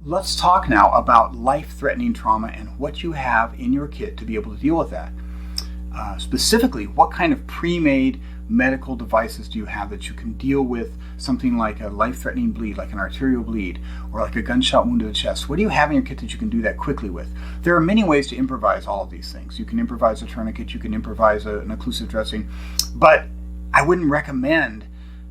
let's talk now about life-threatening trauma and what you have in your kit to be able to deal with that. Specifically, what kind of pre-made medical devices do you have that you can deal with something like a life-threatening bleed, like an arterial bleed, or like a gunshot wound to the chest? What do you have in your kit that you can do that quickly with? There are many ways to improvise all of these things. You can improvise a tourniquet, you can improvise an occlusive dressing, but I wouldn't recommend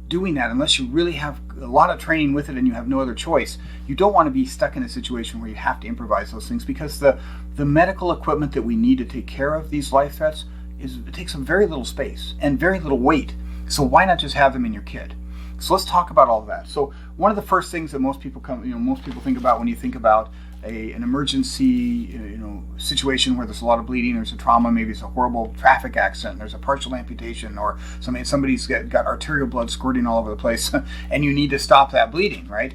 doing that unless you really have a lot of training with it and you have no other choice. You don't want to be stuck in a situation where you have to improvise those things, because the medical equipment that we need to take care of these life threats it takes up very little space and very little weight. So why not just have them in your kit? So let's talk about all of that. So one of the first things that most people think about when you think about an emergency situation where there's a lot of bleeding, there's a trauma, maybe it's a horrible traffic accident, there's a partial amputation, or somebody's got arterial blood squirting all over the place and you need to stop that bleeding, right?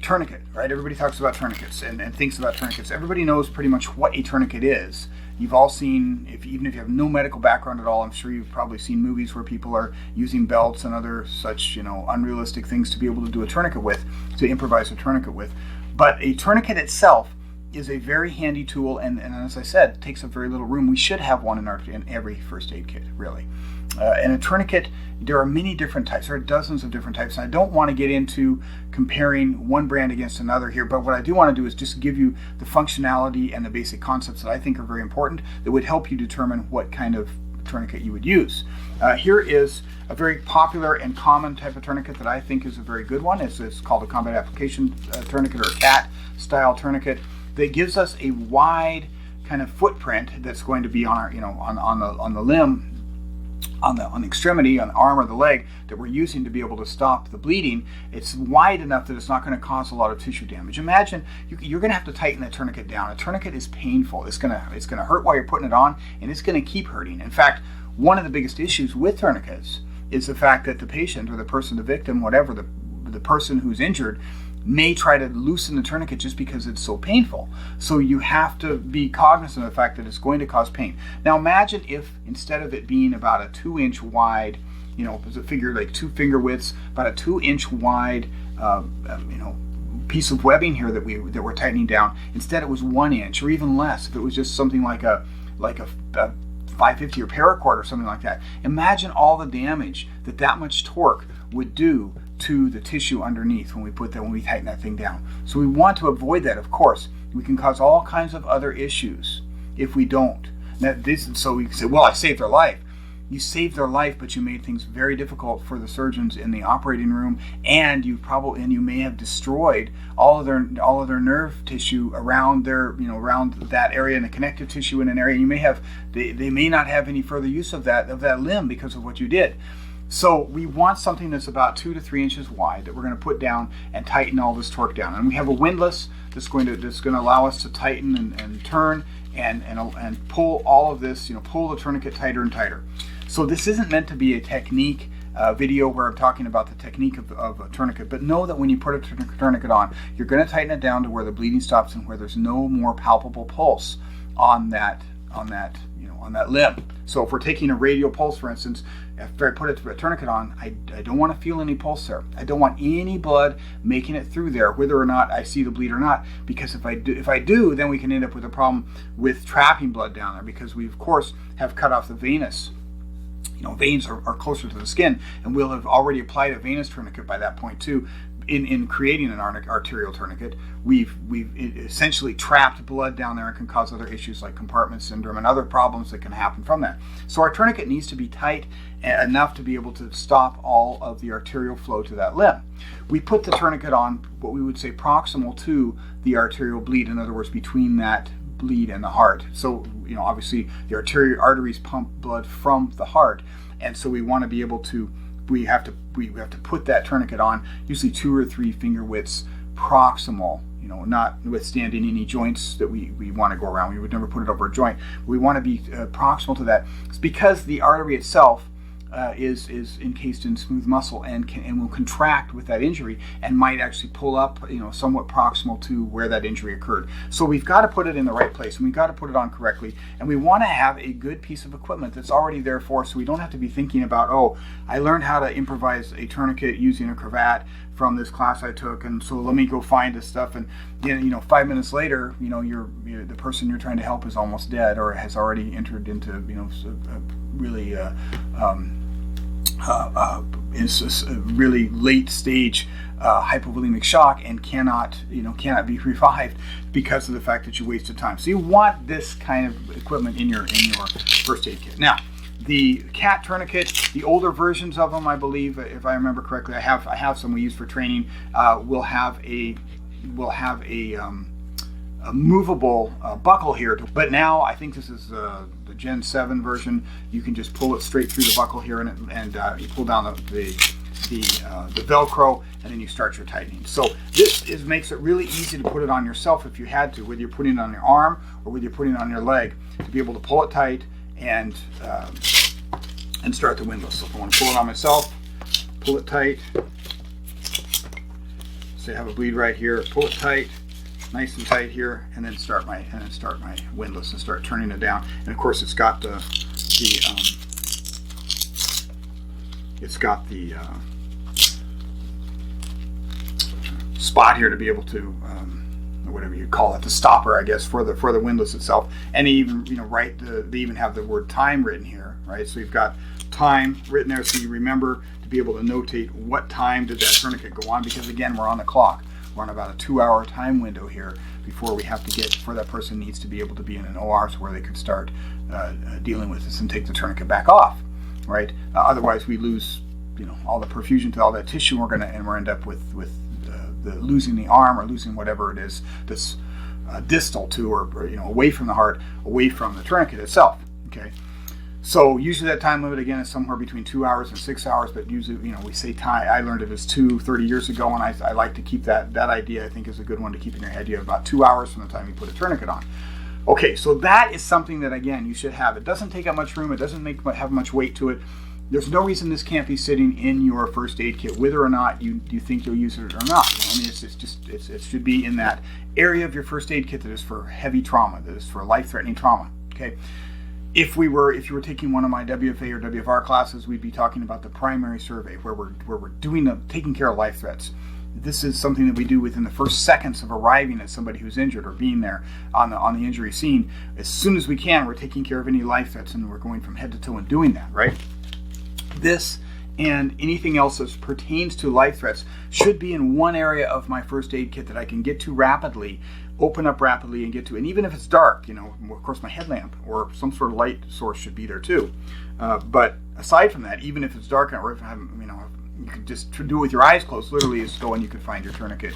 Tourniquet, right? Everybody talks about tourniquets and thinks about tourniquets. Everybody knows pretty much what a tourniquet is. You've all seen, even if you have no medical background at all, I'm sure you've probably seen movies where people are using belts and other such, unrealistic things to be able to do a tourniquet with, to improvise a tourniquet with. But a tourniquet itself is a very handy tool, and as I said, it takes up very little room. We should have one in every first aid kit, really. And a tourniquet, there are many different types. There are dozens of different types, and I don't want to get into comparing one brand against another here, but what I do want to do is just give you the functionality and the basic concepts that I think are very important that would help you determine what kind of tourniquet you would use. Here is a very popular and common type of tourniquet that I think is a very good one. It's called a combat application tourniquet, or a CAT style tourniquet, that gives us a wide kind of footprint that's going to be on our, on the limb, on the extremity, on the arm or the leg that we're using to be able to stop the bleeding. It's wide enough that it's not going to cause a lot of tissue damage. Imagine you're going to have to tighten that tourniquet down. A tourniquet is painful. It's going to hurt while you're putting it on, and it's going to keep hurting. In fact, one of the biggest issues with tourniquets is the fact that the patient or the person, the victim, whatever, the person who's injured, may try to loosen the tourniquet just because it's so painful. So you have to be cognizant of the fact that it's going to cause pain. Now imagine if, instead of it being about a 2-inch wide, figure like 2 finger widths, about a 2-inch wide, piece of webbing here that we're tightening down, instead it was 1 inch or even less. If it was just something like a 550 or paracord or something like that. Imagine all the damage that much torque would do to the tissue underneath when we tighten that thing down. So we want to avoid that, of course. We can cause all kinds of other issues if we don't. So we can say, well, I saved their life. You saved their life, but you made things very difficult for the surgeons in the operating room, and you may have destroyed all of their nerve tissue around around that area, and the connective tissue in an area. They may not have any further use of that limb because of what you did. So we want something that's about 2 to 3 inches wide that we're going to put down and tighten all this torque down. And we have a windlass that's going to allow us to tighten and turn and pull all of this, pull the tourniquet tighter and tighter. So this isn't meant to be a technique video where I'm talking about the technique of a tourniquet, but know that when you put a tourniquet on, you're going to tighten it down to where the bleeding stops and where there's no more palpable pulse on that limb. So if we're taking a radial pulse, for instance, if I put a tourniquet on, I don't want to feel any pulse there. I don't want any blood making it through there, whether or not I see the bleed or not. Because if I do, then we can end up with a problem with trapping blood down there, because we of course have cut off the venous. Veins are closer to the skin, and we'll have already applied a venous tourniquet by that point too. In creating an arterial tourniquet, we've essentially trapped blood down there and can cause other issues like compartment syndrome and other problems that can happen from that. So our tourniquet needs to be tight enough to be able to stop all of the arterial flow to that limb. We put the tourniquet on what we would say proximal to the arterial bleed, in other words, between that bleed and the heart. So obviously the arteries pump blood from the heart, and so we want to be able to we have to put that tourniquet on usually 2 or 3 finger widths proximal, notwithstanding any joints that we want to go around. We would never put it over a joint. We want to be proximal to that. It's because the artery itself is encased in smooth muscle and will contract with that injury and might actually pull up, somewhat proximal to where that injury occurred. So we've got to put it in the right place, and we've got to put it on correctly, and we want to have a good piece of equipment that's already there for us, so we don't have to be thinking about, I learned how to improvise a tourniquet using a cravat from this class I took, and so let me go find this stuff. And you know, 5 minutes later, you know, the person you're trying to help is almost dead or has already entered into, you know, really is a really late stage hypovolemic shock and cannot be revived because of the fact that you wasted time. So you want this kind of equipment in your first aid kit. Now, the cat tourniquet, the older versions of them, I believe, if I remember correctly, I have some we use for training. Will have a movable buckle here, but now I think this is the Gen 7 version. You can just pull it straight through the buckle here, and you pull down the Velcro, and then you start your tightening. So this makes it really easy to put it on yourself if you had to, whether you're putting it on your arm or whether you're putting it on your leg, to be able to pull it tight and start the windlass. So if I want to pull it on myself, pull it tight. Say I have a bleed right here, pull it tight, nice and tight here, and then start my windlass and start turning it down. And of course, it's got the spot here to be able to, or whatever you call it, the stopper, I guess, for the windlass itself. And even, you know, they even have the word time written here, right? So you've got time written there, so you remember to be able to notate what time did that tourniquet go on, because again, we're on the clock. We're on about a 2-hour time window here before that person needs to be able to be in an OR, so where they could start dealing with this and take the tourniquet back off, right? Otherwise, we lose, you know, all the perfusion to all that tissue. We're end up with losing the arm or losing whatever it is that's distal to, or you know, away from the heart, away from the tourniquet itself. Okay. So usually that time limit, again, is somewhere between 2 hours and 6 hours, but usually, you know, we say time. I learned it as 30 years ago, and I like to keep that idea. I think is a good one to keep in your head. You have about 2 hours from the time you put a tourniquet on. Okay, so that is something that, again, you should have. It doesn't take up much room. It doesn't have much weight to it. There's no reason this can't be sitting in your first aid kit, whether or not you think you'll use it or not. I mean, it should be in that area of your first aid kit that is for heavy trauma, that is for life-threatening trauma. Okay. If you were taking one of my WFA or WFR classes, we'd be talking about the primary survey, where we're taking care of life threats. This is something that we do within the first seconds of arriving at somebody who's injured or being there on the injury scene. As soon as we can, we're taking care of any life threats, and we're going from head to toe and doing that, right? This and anything else that pertains to life threats should be in one area of my first aid kit that I can get to rapidly, open up rapidly and get to. And even if it's dark, you know, of course my headlamp or some sort of light source should be there too. But aside from that, even if it's dark, or if I'm, you know, you could just do it with your eyes closed, literally, is go and you could find your tourniquet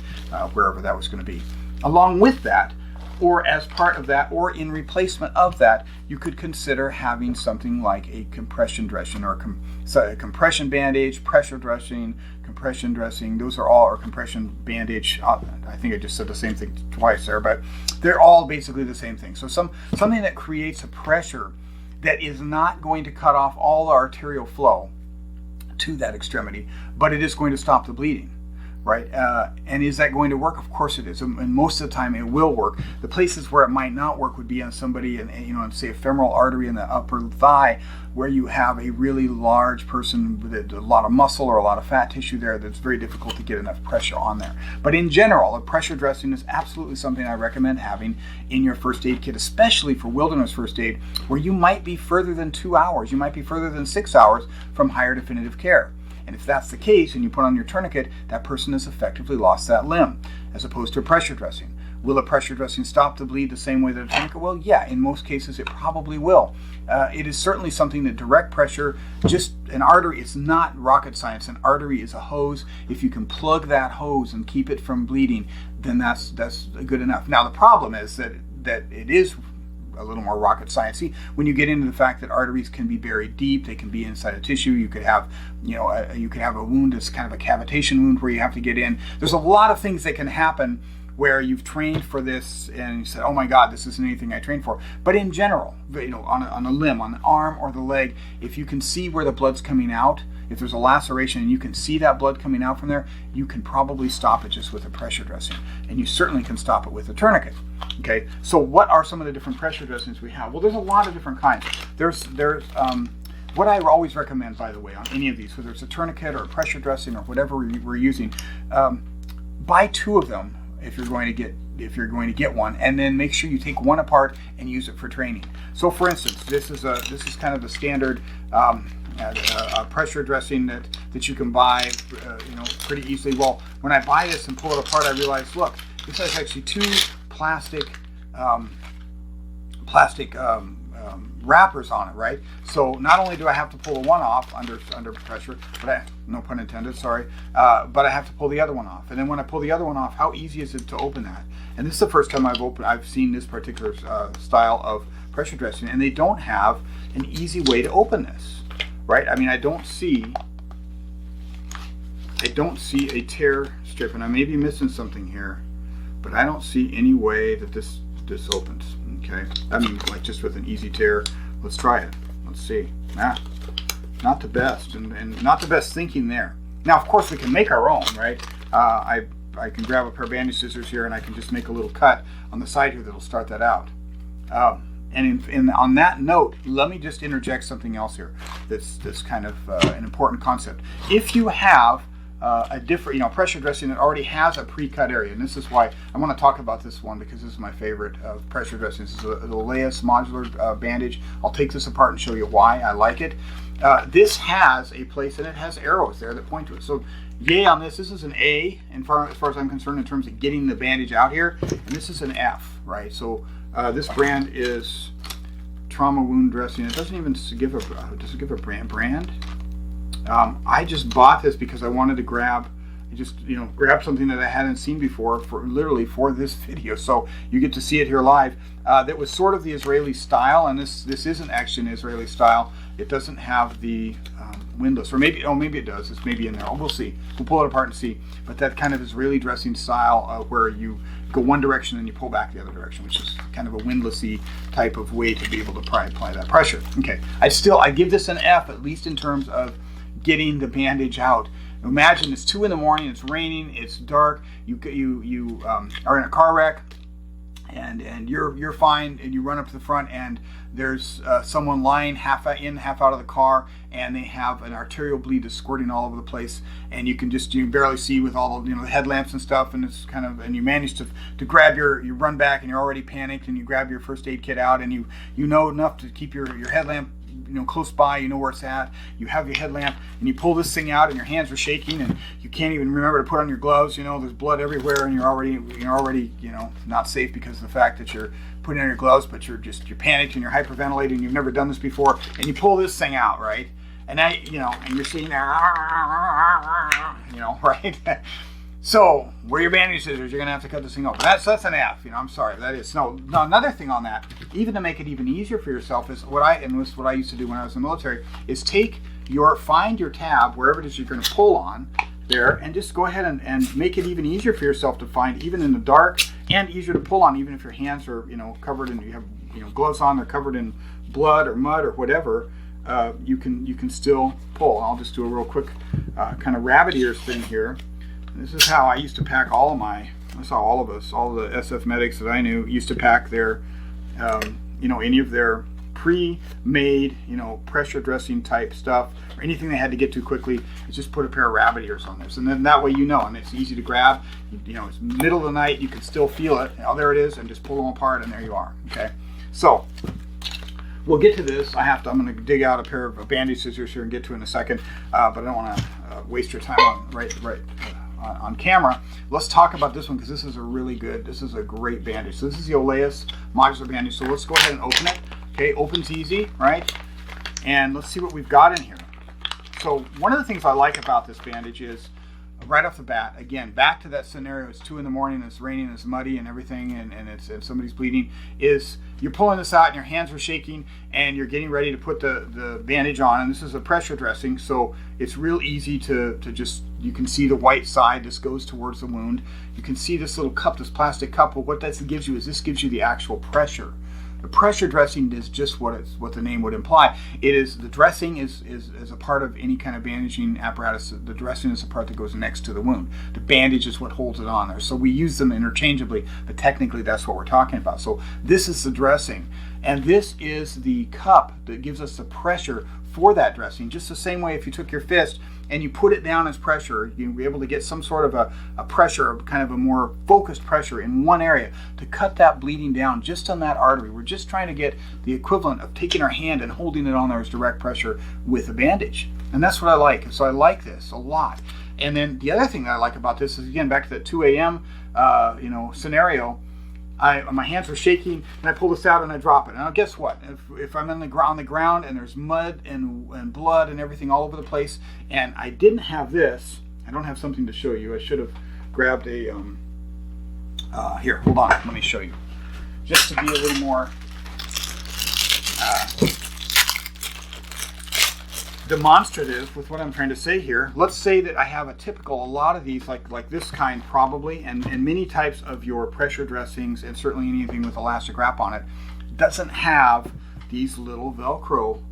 wherever that was going to be. Along with that, or as part of that, or in replacement of that, you could consider having something like a compression dressing, or a compression bandage, pressure dressing, compression dressing. Those are all, or compression bandage. I think I just said the same thing twice there, but they're all basically the same thing. So something that creates a pressure that is not going to cut off all the arterial flow to that extremity, but it is going to stop the bleeding. Right? And is that going to work? Of course it is. And most of the time it will work. The places where it might not work would be on somebody, say a femoral artery in the upper thigh, where you have a really large person with a lot of muscle or a lot of fat tissue there that's very difficult to get enough pressure on there. But in general, a pressure dressing is absolutely something I recommend having in your first aid kit, especially for wilderness first aid, where you might be further than 2 hours, you might be further than 6 hours from higher definitive care. And if that's the case, and you put on your tourniquet, that person has effectively lost that limb, as opposed to a pressure dressing. Will a pressure dressing stop the bleed the same way that a tourniquet will? Yeah, in most cases it probably will. It is certainly something that direct pressure, just an artery, it's not rocket science. An artery is a hose. If you can plug that hose and keep it from bleeding, then that's good enough. Now the problem is that it is a little more rocket sciencey when you get into the fact that arteries can be buried deep. They can be inside a tissue. You could have, you could have a wound that's kind of a cavitation wound where you have to get in. There's a lot of things that can happen where you've trained for this and you said, oh my God, this isn't anything I trained for. But in general, on a limb, on the arm or the leg, if you can see where the blood's coming out, if there's a laceration and you can see that blood coming out from there, you can probably stop it just with a pressure dressing. And you certainly can stop it with a tourniquet. Okay, so what are some of the different pressure dressings we have? Well, there's a lot of different kinds. There's what I always recommend, by the way, on any of these, whether it's a tourniquet or a pressure dressing or whatever we're using, buy 2 of them if you're going to get one, and then make sure you take one apart and use it for training. So, for instance, this is kind of a standard a pressure dressing that you can buy, pretty easily. Well, when I buy this and pull it apart, I realize, look, this has actually 2 plastic wrappers on it, right? So not only do I have to pull the one off under pressure, but no pun intended, sorry, but I have to pull the other one off. And then when I pull the other one off, how easy is it to open that? And this is the first time I've seen this particular style of pressure dressing, and they don't have an easy way to open this, right? I mean, I don't see a tear strip, and I may be missing something here, but I don't see any way that this opens. Okay, I mean, like just with an easy tear. Let's try it. Let's see. Not the best, and not the best thinking there. Now, of course, we can make our own, right? I can grab a pair of bandage scissors here, and I can just make a little cut on the side here that'll start that out. And on that note, let me just interject something else here. That's kind of an important concept. If you have a different, pressure dressing that already has a pre-cut area, and this is why I want to talk about this one, because this is my favorite of pressure dressings. This is the Laius Modular bandage. I'll take this apart and show you why I like it. This has a place, and it has arrows there that point to it. So, yay on this. This is an A, as far as I'm concerned, in terms of getting the bandage out here, and this is an F, right? So this brand is Trauma Wound Dressing. It doesn't even give does it give a brand? I just bought this because I wanted to grab something that I hadn't seen before for this video. So you get to see it here live. That was sort of the Israeli style, and this isn't actually an Israeli style. It doesn't have the windlass, or maybe it does. It's maybe in there. We'll see. We'll pull it apart and see. But that kind of Israeli dressing style where you go one direction and you pull back the other direction, which is kind of a windlassy type of way to be able to apply that pressure. Okay, I give this an F, at least in terms of getting the bandage out. Imagine it's 2 in the morning, it's raining, it's dark, you are in a car wreck, and you're fine, and you run up to the front, and there's someone lying half in, half out of the car, and they have an arterial bleed that's squirting all over the place, and you can barely see with all the the headlamps and stuff, and it's kind of, and you manage to grab you run back, and you're already panicked, and you grab your first aid kit out, and you know enough to keep your headlamp close by, you know where it's at, you have your headlamp, and you pull this thing out, and your hands are shaking, and you can't even remember to put on your gloves, there's blood everywhere, and you're already not safe because of the fact that you're putting on your gloves, but you're panicked, and you're hyperventilating, and you've never done this before, and you pull this thing out, right? And now, and you're sitting there, right? So, where your bandage scissors, you're going to have to cut this thing open. That's an F, I'm sorry, that is. No, another thing on that, even to make it even easier for yourself, is what I used to do when I was in the military, is find your tab, wherever it is you're going to pull on there, and just go ahead and make it even easier for yourself to find, even in the dark, and easier to pull on, even if your hands are, covered in, you have, gloves on, they're covered in blood or mud or whatever, you can still pull. I'll just do a real quick kind of rabbit ears thing here. This is how I used to pack all the SF medics that I knew used to pack their, any of their pre-made, pressure dressing type stuff, or anything they had to get to quickly, is just put a pair of rabbit ears on this. And then that way and it's easy to grab. It's middle of the night, you can still feel it. Oh, there it is, and just pull them apart, and there you are, okay? So, we'll get to this. I'm going to dig out a pair of bandage scissors here and get to it in a second, but I don't want to waste your time on camera. Let's talk about this one, because this is a great bandage. So this is the Laius Modular bandage. So let's go ahead and open it. Okay, opens easy, right? And let's see what we've got in here. So one of the things I like about this bandage is, right off the bat, again, back to that scenario, it's 2 in the morning, it's raining, it's muddy and everything, and somebody's bleeding, is you're pulling this out and your hands are shaking and you're getting ready to put the bandage on, and this is a pressure dressing, so it's real easy to just, you can see the white side, this goes towards the wound. You can see this little cup, this plastic cup, but what that gives you is this gives you the actual pressure The pressure dressing is just what the name would imply. It is the dressing is a part of any kind of bandaging apparatus. The dressing is the part that goes next to the wound. The bandage is what holds it on there. So we use them interchangeably, but technically that's what we're talking about. So this is the dressing, and this is the cup that gives us the pressure for that dressing. Just the same way if you took your fist and you put it down as pressure, you'll be able to get some sort of a pressure, kind of a more focused pressure in one area to cut that bleeding down just on that artery. We're just trying to get the equivalent of taking our hand and holding it on there as direct pressure with a bandage. And that's what I like. So I like this a lot. And then the other thing that I like about this is, again, back to that 2 a.m. Scenario. My hands are shaking, and I pull this out and I drop it. Now, guess what? If I'm on the ground and there's mud and blood and everything all over the place, and I didn't have this, I don't have something to show you. I should have grabbed a. Here, hold on. Let me show you, just to be a little more demonstrative with what I'm trying to say here. Let's say that I have a lot of these, like this kind probably, and many types of your pressure dressings, and certainly anything with elastic wrap on it, doesn't have these little Velcro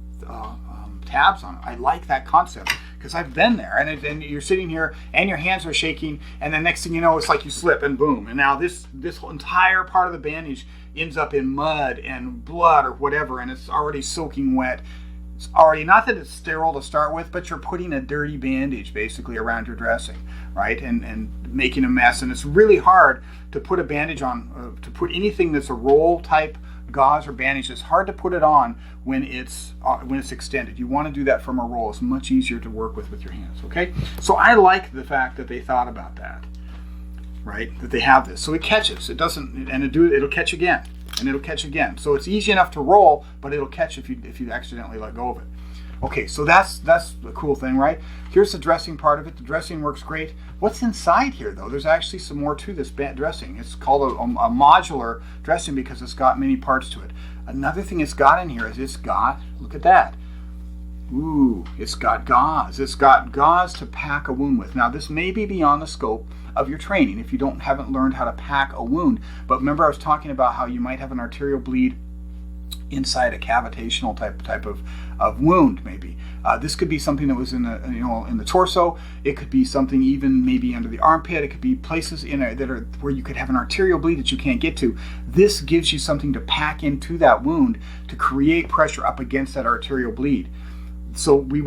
tabs on it. I like that concept because I've been there, and you're sitting here and your hands are shaking, and the next thing you know, it's like you slip and boom, and now this whole entire part of the bandage ends up in mud and blood or whatever, and it's already soaking wet. It's already, not that it's sterile to start with, but you're putting a dirty bandage basically around your dressing, right? And making a mess. And it's really hard to put a bandage on, to put anything that's a roll type gauze or bandage. It's hard to put it on when it's extended. You want to do that from a roll. It's much easier to work with your hands, okay? So I like the fact that they thought about that, right? That they have this. So it catches. It doesn't, and it'll catch again. And it'll catch again. So it's easy enough to roll, but it'll catch if you accidentally let go of it. Okay, so that's the cool thing, right? Here's the dressing part of it. The dressing works great. What's inside here, though? There's actually some more to this dressing. It's called a modular dressing because it's got many parts to it. Another thing it's got in here is it's got, look at that. Ooh, it's got gauze. It's got gauze to pack a wound with. Now, this may be beyond the scope of your training if you haven't learned how to pack a wound. But remember, I was talking about how you might have an arterial bleed inside a cavitational type of wound. Maybe this could be something that was in the torso. It could be something even maybe under the armpit. It could be places that are where you could have an arterial bleed that you can't get to. This gives you something to pack into that wound to create pressure up against that arterial bleed. So we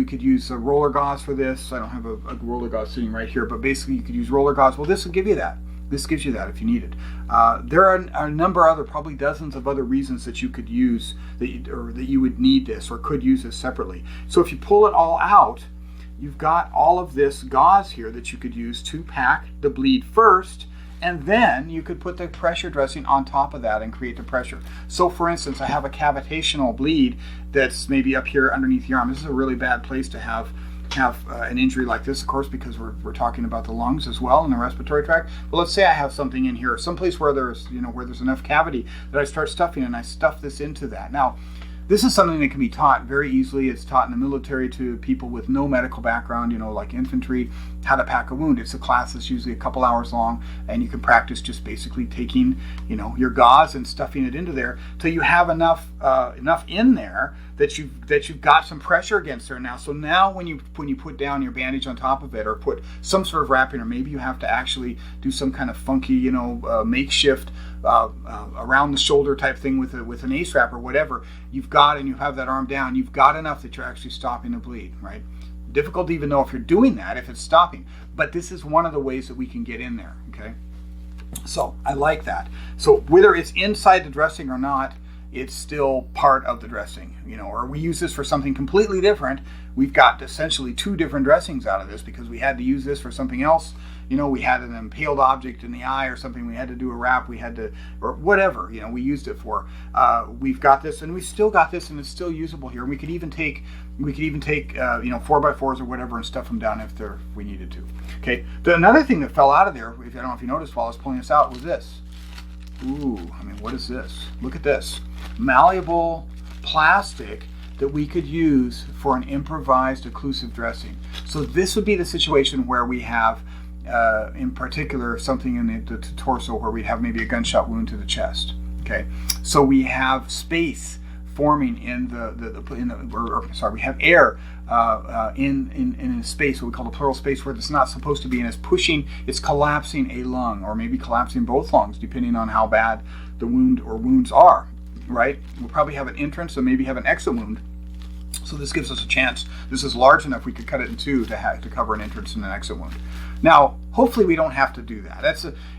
could use a roller gauze for this. I don't have a roller gauze sitting right here, but basically you could use roller gauze. Well, this will give you that. This gives you that if you need it. There are a number of probably dozens of other reasons that you could use that you would need this or could use this separately. So if you pull it all out, you've got all of this gauze here that you could use to pack the bleed first, and then you could put the pressure dressing on top of that and create the pressure. So for instance, I have a cavitational bleed that's maybe up here underneath the arm. This is a really bad place to have an injury like this, of course, because we're talking about the lungs as well and the respiratory tract. But let's say I have something in here, someplace where there's enough cavity that I start stuffing, and I stuff this into that. Now, this is something that can be taught very easily. It's taught in the military to people with no medical background, like infantry, how to pack a wound. It's a class that's usually a couple hours long, and you can practice just basically taking, your gauze and stuffing it into there till you have enough in there that you've got some pressure against there now. So now when you put down your bandage on top of it, or put some sort of wrapping, or maybe you have to actually do some kind of funky, makeshift around the shoulder type thing with an ace wrap or whatever, and you have that arm down, you've got enough that you're actually stopping the bleed, right? Difficult to even know if you're doing that, if it's stopping, but this is one of the ways that we can get in there, okay? So I like that. So whether it's inside the dressing or not, it's still part of the dressing, or we use this for something completely different. We've got essentially two different dressings out of this because we had to use this for something else. We had an impaled object in the eye or something. We had to do a wrap. Or whatever, we used it for. We've got this, and we still got this, and it's still usable here. And we could even take 4x4s or whatever and stuff them down if we needed to. Okay. Another thing that fell out of there, I don't know if you noticed while I was pulling this out, was this. Ooh, what is this? Look at this. Malleable plastic that we could use for an improvised occlusive dressing. So this would be the situation where we have, in particular, something in the torso where we'd have maybe a gunshot wound to the chest. Okay, so we have space forming we have air in a space, what we call the pleural space, where it's not supposed to be, and it's collapsing a lung, or maybe collapsing both lungs, depending on how bad the wound or wounds are, right? We'll probably have an entrance and maybe have an exit wound. So this gives us a chance. This is large enough we could cut it in two to cover an entrance and an exit wound. Now, hopefully we don't have to do that.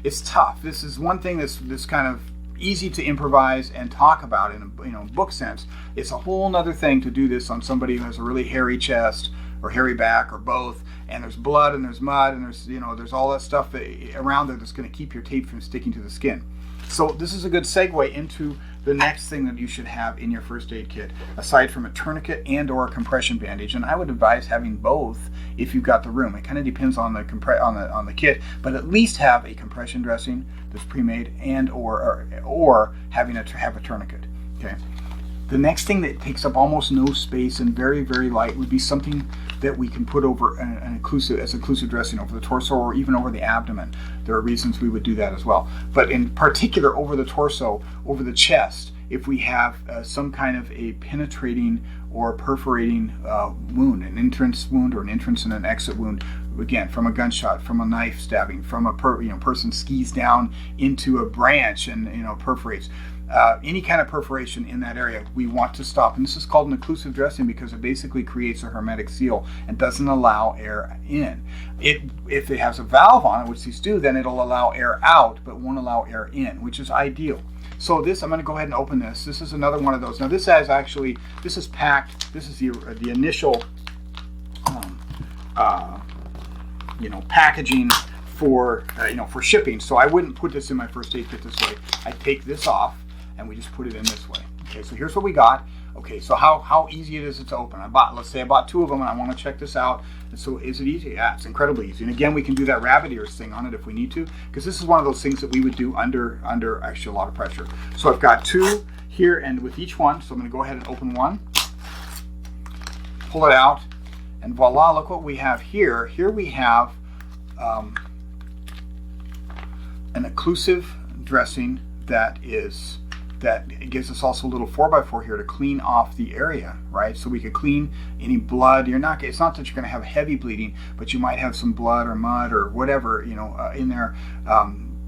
It's tough. This is one thing that's kind of easy to improvise and talk about in a book sense. It's a whole other thing to do this on somebody who has a really hairy chest or hairy back or both, and there's blood and there's mud and there's all that stuff around there that's going to keep your tape from sticking to the skin. So this is a good segue into the next thing that you should have in your first aid kit, aside from a tourniquet and or a compression bandage. And I would advise having both if you've got the room. It kind of depends on the kit, but at least have a compression dressing that's pre-made and or having have a tourniquet. Okay. The next thing that takes up almost no space and very, very light would be something that we can put over an occlusive dressing over the torso or even over the abdomen. There are reasons we would do that as well. But in particular, over the torso, over the chest, if we have some kind of a penetrating or perforating wound, an entrance wound or an entrance and an exit wound, again, from a gunshot, from a knife stabbing, from a person skis down into a branch and perforates. Any kind of perforation in that area, we want to stop. And this is called an occlusive dressing because it basically creates a hermetic seal and doesn't allow air in. If it has a valve on it, which these do, then it'll allow air out but won't allow air in, which is ideal. So this, I'm going to go ahead and open this. This is another one of those. Now this is packed. This is the initial packaging for shipping. So I wouldn't put this in my first aid kit this way. I take this off and we just put it in this way. Okay, so here's what we got. Okay, so how easy it is to open. Let's say I bought two of them and I want to check this out. And so is it easy? Yeah, it's incredibly easy. And again, we can do that rabbit ears thing on it if we need to, because this is one of those things that we would do under actually a lot of pressure. So I've got two here and with each one. So I'm going to go ahead and open one, pull it out, and voila, look what we have here. Here we have an occlusive dressing that gives us also a little 4x4 here to clean off the area, right? So we could clean any blood. It's not that you're going to have heavy bleeding, but you might have some blood or mud or whatever, in there,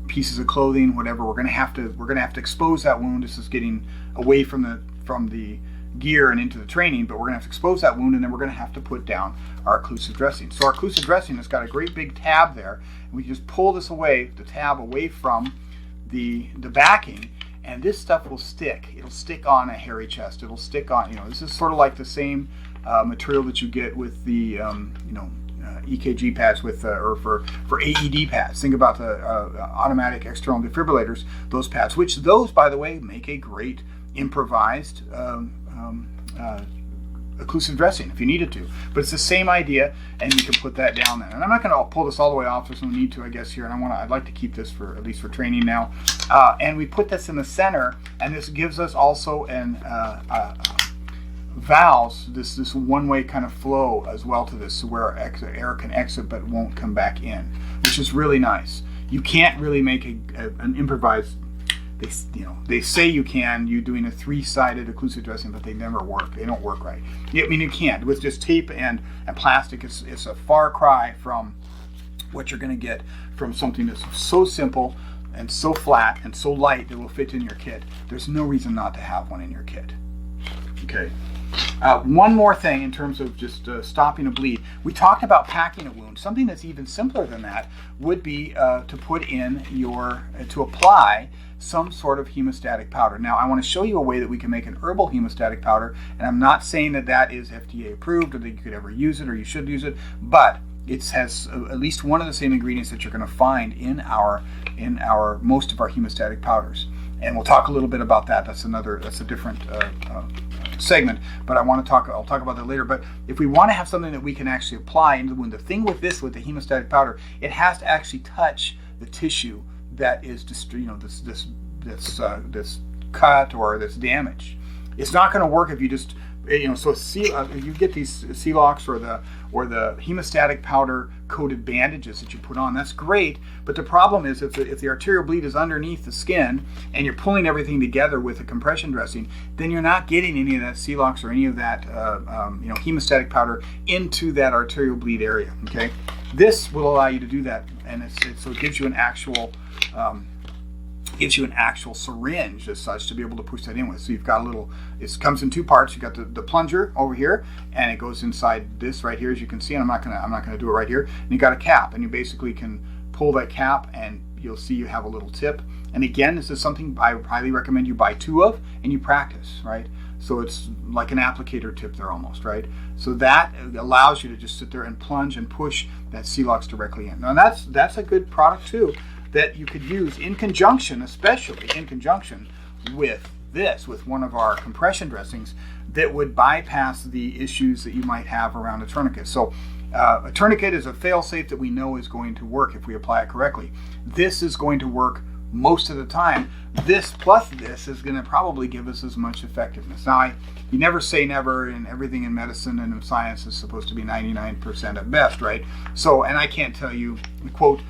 pieces of clothing, whatever. We're going to have to expose that wound. This is getting away from the gear and into the training, but we're going to have to expose that wound, and then we're going to have to put down our occlusive dressing. So our occlusive dressing has got a great big tab there, and we just pull this away, the tab away from the backing, and this stuff will stick. It'll stick on a hairy chest. It'll stick on, this is sort of like the same material that you get with the, EKG pads or for AED pads. Think about the automatic external defibrillators, those pads, which those, by the way, make a great improvised occlusive dressing if you needed to. But it's the same idea, and you can put that down there. And I'm not going to pull this all the way off. There's no need to, I guess, here. And I'd like to keep this for at least for training now. And we put this in the center, and this gives us also valves, this one-way kind of flow as well to this, so where air can exit but won't come back in, which is really nice. You can't really make an improvised. They say you can. You're doing a three-sided occlusive dressing, but they never work. They don't work right. I mean, you can't. With just tape and plastic, it's a far cry from what you're going to get from something that's so simple and so flat and so light that will fit in your kit. There's no reason not to have one in your kit. Okay. One more thing in terms of just stopping a bleed. We talked about packing a wound. Something that's even simpler than that would be to put in to apply some sort of hemostatic powder. Now, I want to show you a way that we can make an herbal hemostatic powder, and I'm not saying that is FDA approved or that you could ever use it or you should use it, but it has at least one of the same ingredients that you're going to find in our most of our hemostatic powders. And we'll talk a little bit about that. That's a different segment, but I'll talk about that later. But if we want to have something that we can actually apply into the wound, the thing with the hemostatic powder, it has to actually touch the tissue that is this cut or this damage. It's not going to work if you just So you get these Celox or the hemostatic powder coated bandages that you put on. That's great, but the problem is if the arterial bleed is underneath the skin and you're pulling everything together with a compression dressing, then you're not getting any of that Celox or any of that hemostatic powder into that arterial bleed area. Okay, this will allow you to do that, and so it gives you an actual syringe as such to be able to push that in with. So you've got it comes in two parts. You've got the plunger over here, and it goes inside this right here, as you can see, and I'm not gonna do it right here. And you got a cap, and you basically can pull that cap, and you'll see you have a little tip. And again, this is something I highly recommend you buy 2 of, and you practice, right? So it's like an applicator tip there almost, right? So that allows you to just sit there and plunge and push that Celox directly in. Now that's a good product too, that you could use in conjunction, especially in conjunction with one of our compression dressings that would bypass the issues that you might have around a tourniquet. So a tourniquet is a fail-safe that we know is going to work if we apply it correctly. This is going to work most of the time. This plus this is going to probably give us as much effectiveness. Now, you never say never, and everything in medicine and in science is supposed to be 99% at best, right? So, and I can't tell you, quote,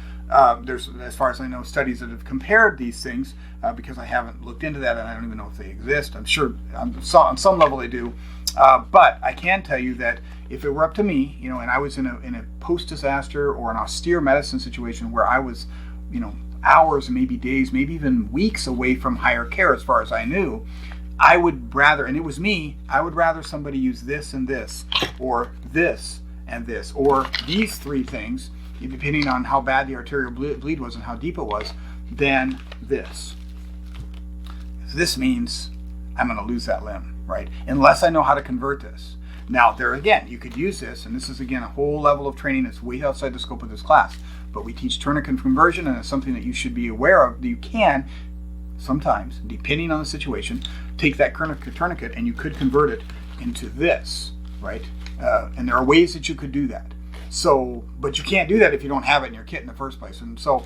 there's, as far as I know, studies that have compared these things because I haven't looked into that and I don't even know if they exist. I'm sure on some level they do. But I can tell you that if it were up to me, and I was in a post-disaster or an austere medicine situation where I was, hours, maybe days, maybe even weeks away from higher care as far as I knew, I would rather, and it was me, I would rather somebody use this and this, or this and this, or these 3 things, depending on how bad the arterial bleed was and how deep it was, than this. This means I'm going to lose that limb, right? Unless I know how to convert this. Now, there again, you could use this, and this is again a whole level of training that's way outside the scope of this class. But we teach tourniquet conversion, and it's something that you should be aware of. You can sometimes, depending on the situation, take that tourniquet and you could convert it into this, right? And there are ways that you could do that. So, but you can't do that if you don't have it in your kit in the first place. And so,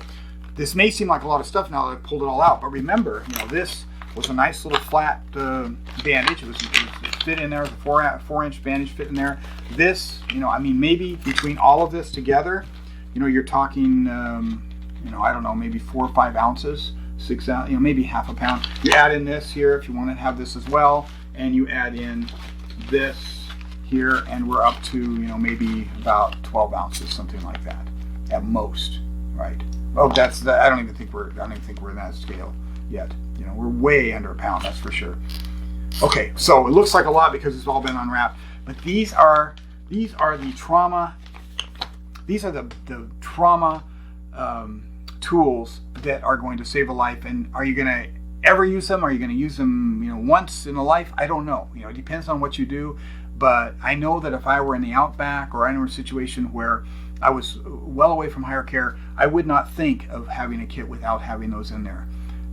this may seem like a lot of stuff now that I've pulled it all out. But remember, this was a nice little flat bandage. It fit in there. It was a 4-inch bandage fit in there. This, maybe between all of this together, you're talking, I don't know, maybe 4 or 5 ounces, 6 ounces, maybe half a pound. You add in this here if you want to have this as well, and you add in this here, and we're up to, maybe about 12 ounces, something like that, at most, right? Oh, that's that. I don't even think we're in that scale yet. We're way under a pound, that's for sure. Okay, so it looks like a lot because it's all been unwrapped, but these are the trauma. These are the trauma tools that are going to save a life. And are you going to ever use them? Are you going to use them, once in a life? I don't know. It depends on what you do. But I know that if I were in the outback or I were in a situation where I was well away from higher care, I would not think of having a kit without having those in there.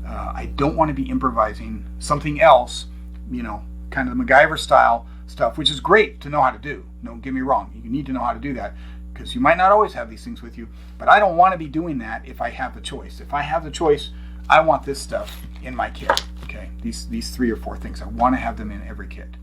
I don't want to be improvising something else, kind of the MacGyver style stuff, which is great to know how to do. Don't get me wrong. You need to know how to do that, because you might not always have these things with you, but I don't want to be doing that if I have the choice. If I have the choice, I want this stuff in my kit, okay? These 3 or 4 things, I want to have them in every kit.